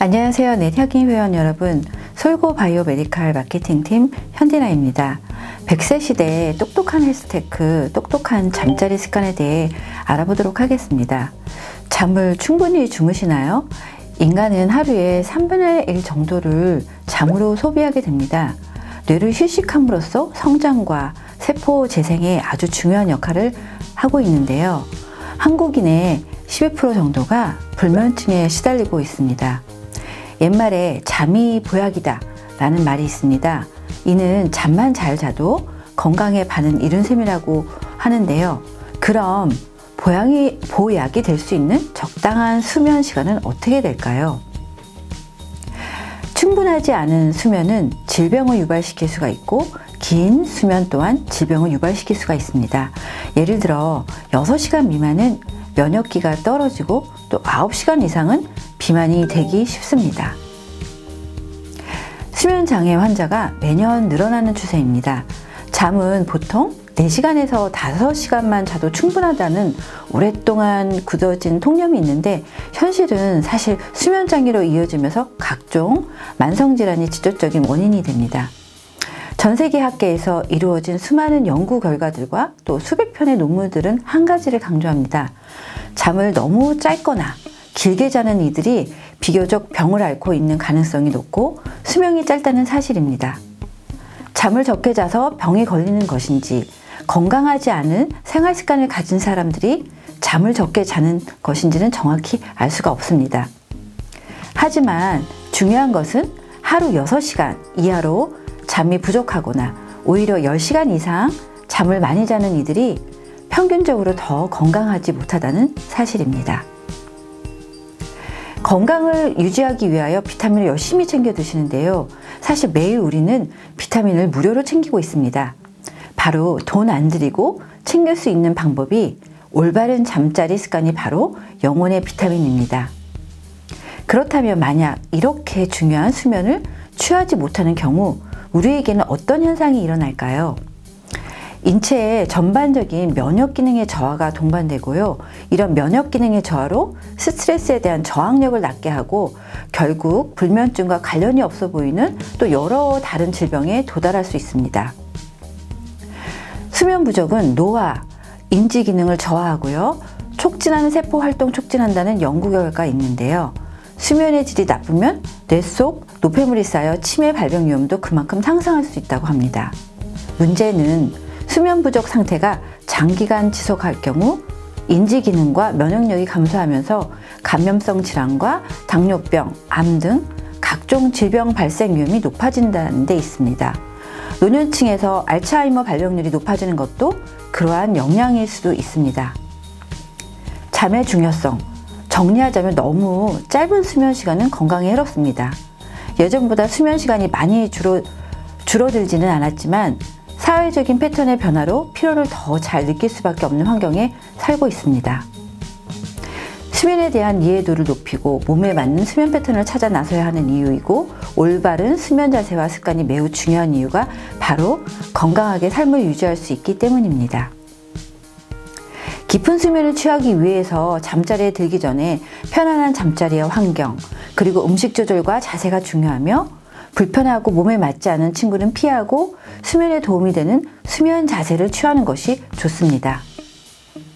안녕하세요. 넷혁인 회원 여러분, 솔고 바이오 메디칼 마케팅팀 현디나입니다. 100세 시대의 똑똑한 헬스테크, 똑똑한 잠자리 습관에 대해 알아보도록 하겠습니다. 잠을 충분히 주무시나요? 인간은 하루에 3분의 1 정도를 잠으로 소비하게 됩니다. 뇌를 휴식함으로써 성장과 세포 재생에 아주 중요한 역할을 하고 있는데요. 한국인의 12% 정도가 불면증에 시달리고 있습니다. 옛말에 잠이 보약이다 라는 말이 있습니다. 이는 잠만 잘 자도 건강에 반은 이룬 셈이라고 하는데요. 그럼 보약이 될 수 있는 적당한 수면 시간은 어떻게 될까요? 충분하지 않은 수면은 질병을 유발시킬 수가 있고, 긴 수면 또한 질병을 유발시킬 수가 있습니다. 예를 들어 6시간 미만은 면역기가 떨어지고, 또 9시간 이상은 비만이 되기 쉽습니다. 수면장애 환자가 매년 늘어나는 추세입니다. 잠은 보통 4시간에서 5시간만 자도 충분하다는 오랫동안 굳어진 통념이 있는데, 현실은 사실 수면장애로 이어지면서 각종 만성질환이 직접적인 원인이 됩니다. 전 세계 학계에서 이루어진 수많은 연구 결과들과 또 수백 편의 논문들은 한 가지를 강조합니다. 잠을 너무 짧거나 길게 자는 이들이 비교적 병을 앓고 있는 가능성이 높고 수명이 짧다는 사실입니다. 잠을 적게 자서 병이 걸리는 것인지, 건강하지 않은 생활 습관을 가진 사람들이 잠을 적게 자는 것인지는 정확히 알 수가 없습니다. 하지만 중요한 것은 하루 6시간 이하로 잠이 부족하거나 오히려 10시간 이상 잠을 많이 자는 이들이 평균적으로 더 건강하지 못하다는 사실입니다. 건강을 유지하기 위하여 비타민을 열심히 챙겨 드시는데요. 사실 매일 우리는 비타민을 무료로 챙기고 있습니다. 바로 돈 안 들이고 챙길 수 있는 방법이 올바른 잠자리 습관이 바로 영혼의 비타민입니다. 그렇다면 만약 이렇게 중요한 수면을 취하지 못하는 경우 우리에게는 어떤 현상이 일어날까요? 인체의 전반적인 면역 기능의 저하가 동반되고요. 이런 면역 기능의 저하로 스트레스에 대한 저항력을 낮게 하고 결국 불면증과 관련이 없어 보이는 또 여러 다른 질병에 도달할 수 있습니다. 수면 부족은 노화, 인지 기능을 저하하고요. 촉진하는 세포 활동 촉진한다는 연구 결과가 있는데요. 수면의 질이 나쁘면 뇌 속 노폐물이 쌓여 치매 발병 위험도 그만큼 상승할 수 있다고 합니다. 문제는 수면 부족 상태가 장기간 지속할 경우 인지 기능과 면역력이 감소하면서 감염성 질환과 당뇨병, 암 등 각종 질병 발생 위험이 높아진다는 데 있습니다. 노년층에서 알츠하이머 발병률이 높아지는 것도 그러한 영향일 수도 있습니다. 잠의 중요성. 정리하자면 너무 짧은 수면 시간은 건강에 해롭습니다. 예전보다 수면 시간이 많이 줄어들지는 않았지만 사회적인 패턴의 변화로 피로를 더 잘 느낄 수밖에 없는 환경에 살고 있습니다. 수면에 대한 이해도를 높이고 몸에 맞는 수면 패턴을 찾아 나서야 하는 이유이고, 올바른 수면 자세와 습관이 매우 중요한 이유가 바로 건강하게 삶을 유지할 수 있기 때문입니다. 깊은 수면을 취하기 위해서 잠자리에 들기 전에 편안한 잠자리의 환경, 그리고 음식 조절과 자세가 중요하며, 불편하고 몸에 맞지 않은 친구는 피하고 수면에 도움이 되는 수면 자세를 취하는 것이 좋습니다.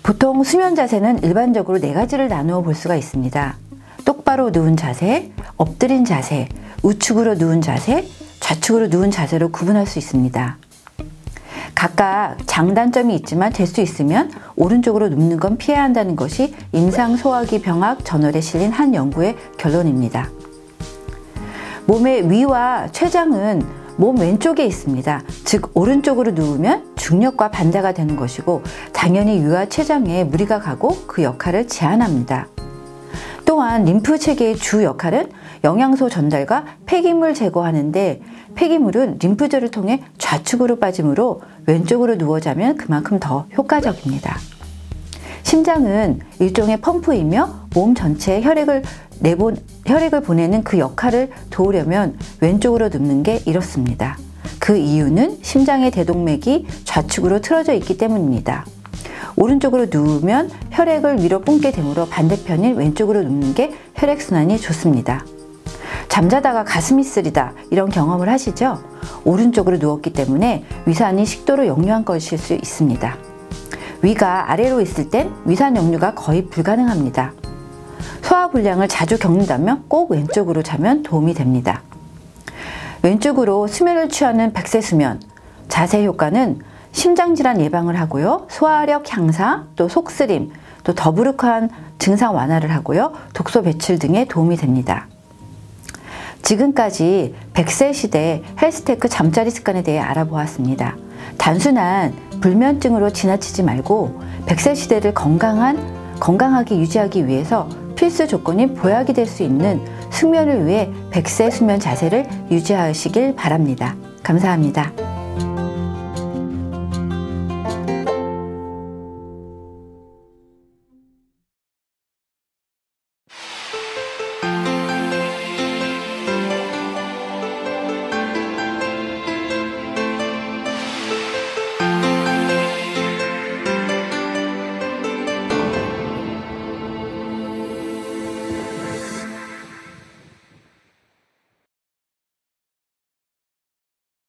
보통 수면 자세는 일반적으로 4가지를 나누어 볼 수가 있습니다. 똑바로 누운 자세, 엎드린 자세, 우측으로 누운 자세, 좌측으로 누운 자세로 구분할 수 있습니다. 각각 장단점이 있지만 될 수 있으면 오른쪽으로 눕는 건 피해야 한다는 것이 임상소화기 병학 저널에 실린 한 연구의 결론입니다. 몸의 위와 췌장은 몸 왼쪽에 있습니다. 즉 오른쪽으로 누우면 중력과 반대가 되는 것이고, 당연히 위와 췌장에 무리가 가고 그 역할을 제한합니다. 또한 림프 체계의 주 역할은 영양소 전달과 폐기물 제거하는데, 폐기물은 림프절을 통해 좌측으로 빠지므로 왼쪽으로 누워 자면 그만큼 더 효과적입니다. 심장은 일종의 펌프이며 몸 전체에 혈액을 보내는 그 역할을 도우려면 왼쪽으로 눕는 게 이렇습니다. 그 이유는 심장의 대동맥이 좌측으로 틀어져 있기 때문입니다. 오른쪽으로 누우면 혈액을 위로 뿜게 되므로 반대편인 왼쪽으로 눕는 게 혈액순환이 좋습니다. 잠자다가 가슴이 쓰리다 이런 경험을 하시죠? 오른쪽으로 누웠기 때문에 위산이 식도로 역류한 것일 수 있습니다. 위가 아래로 있을 땐 위산 역류가 거의 불가능합니다. 소화불량을 자주 겪는다면 꼭 왼쪽으로 자면 도움이 됩니다. 왼쪽으로 수면을 취하는 백세수면, 자세 효과는 심장질환 예방을 하고요. 소화력 향상, 또 속쓰림, 또 더부룩한 증상 완화를 하고요. 독소 배출 등에 도움이 됩니다. 지금까지 100세 시대 헬스테크 잠자리 습관에 대해 알아보았습니다. 단순한 불면증으로 지나치지 말고 100세 시대를 건강하게 유지하기 위해서 필수 조건인 보약이 될 수 있는 숙면을 위해 100세 수면 자세를 유지하시길 바랍니다. 감사합니다.